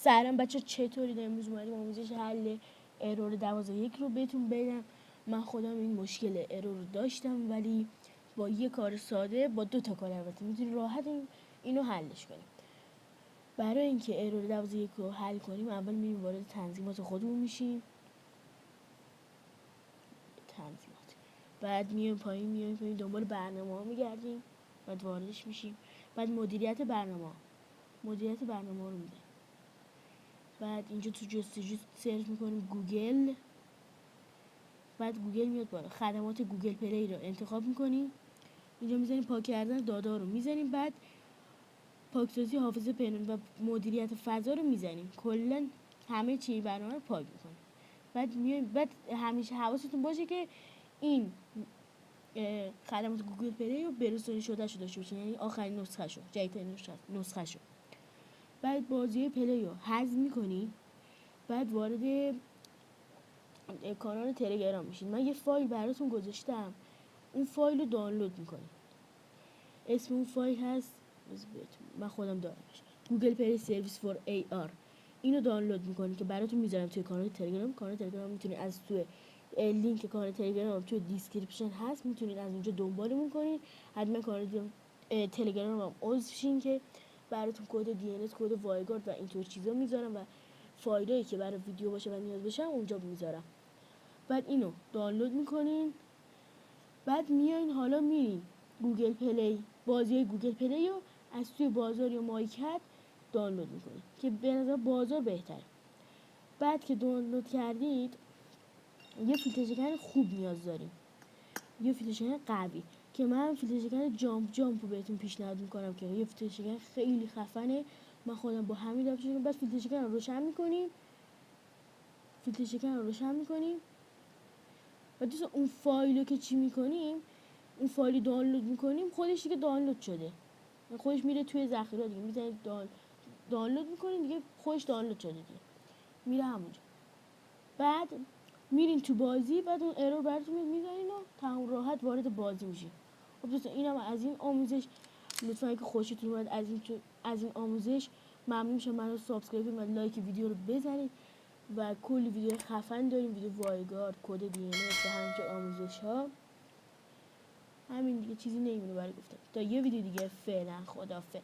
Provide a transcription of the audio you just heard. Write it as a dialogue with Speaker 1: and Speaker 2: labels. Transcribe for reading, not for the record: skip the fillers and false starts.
Speaker 1: سلام بچه چطورید؟ امروز اومدیم آموزش حل ارور 12.1 رو بهتون بدم. من خودم این مشکل ارور رو داشتم، ولی با یه کار ساده، با 2 تا کار البته میتونیم راحت اینو حلش کنیم. برای اینکه ارور 12.1 رو حل کنیم اول میریم وارد تنظیمات خودمون میشیم، تنظیمات، بعد میایم پایین دنبال برنامه ها میگردیم، بعد واردش میشیم، بعد مدیریت برنامه رو میدیم. بعد اینجا تو جستجو سرچ میکنیم گوگل، بعد گوگل میاد بالا، خدمات گوگل پلی رو انتخاب میکنیم، اینجا میزنیم پاک کردن دادا رو میزنیم، بعد پاکسازی حافظه پنهان و مدیریت فضا رو میزنیم، کلا همه چی برنامه رو پاک میکنیم. بعد همیشه حواستون باشه که این خدمات گوگل پلی رو برسونی شده داشته باشین، یعنی آخرین نسخه شو، جدیدترین نسخه شو. بعد بازی پلی رو حذف میکنی، بعد وارد کانال تلگرام میشین. من یه فایل براتون گذاشتم، اون فایل رو دانلود میکنید. اسم اون فایل هست، من خودم دارمش، گوگل پلی سرویس فور ای آر. اینو دانلود میکنید که براتون میذارم توی کانال تلگرام. میتونید از توی لینک کانال تلگرام توی دیسکریپشن هست، میتونید از اونجا دنبالمون کنید. حتما کانال تلگرام هم عضو شین که براتون کد دی ان اس، کد وایگارد و اینطور چیزا میذارم و فایلایی که برای ویدیو باشه و نیاز بشه اونجا میذارم. بعد اینو دانلود میکنین، بعد میاین حالا میرین گوگل پلی، بازی گوگل پلی رو از توی بازار یا مایکت دانلود میکنین که به نظر بازار بهتره. بعد که دانلود کردید یه فیلتر شکن خوب نیاز داریم، یه فیلتر شکن قوی که من فیلتر شکن جامپ رو بهتون پیشنهاد میکنم که یه فیلتر شکن خیلی خفنه. من خودم با همین روش بعد فیلتر شکن رو روشن میکنیم. و دوستان اون فایلو که چی میکنیم، اون فایلی دانلود میکنیم، خودش دیگه دانلود شده، خودش میره توی ذخیره دیگه، میزنید دانلود میکنیم دیگه، خودش دانلود شده دیگه، میره همونجا. بعد میرین تو بازی، بعد اون ارور براتون میزنین و تمام راحت وارد بازی میشین. خب دوستان اینم از این آموزش. لطفا اگه خوشتون اومد از این آموزش ممنون میشم منو سابسکرایب و لایک ویدیو رو بزنید. و کلی ویدیو خفن داریم، ویدیو وایگارد، کد دی ان اس و همینطور آموزش ها. همین دیگه، چیزی نمیمونه برای گفتن. تا یه ویدیو دیگه، فعلا خداحافظ.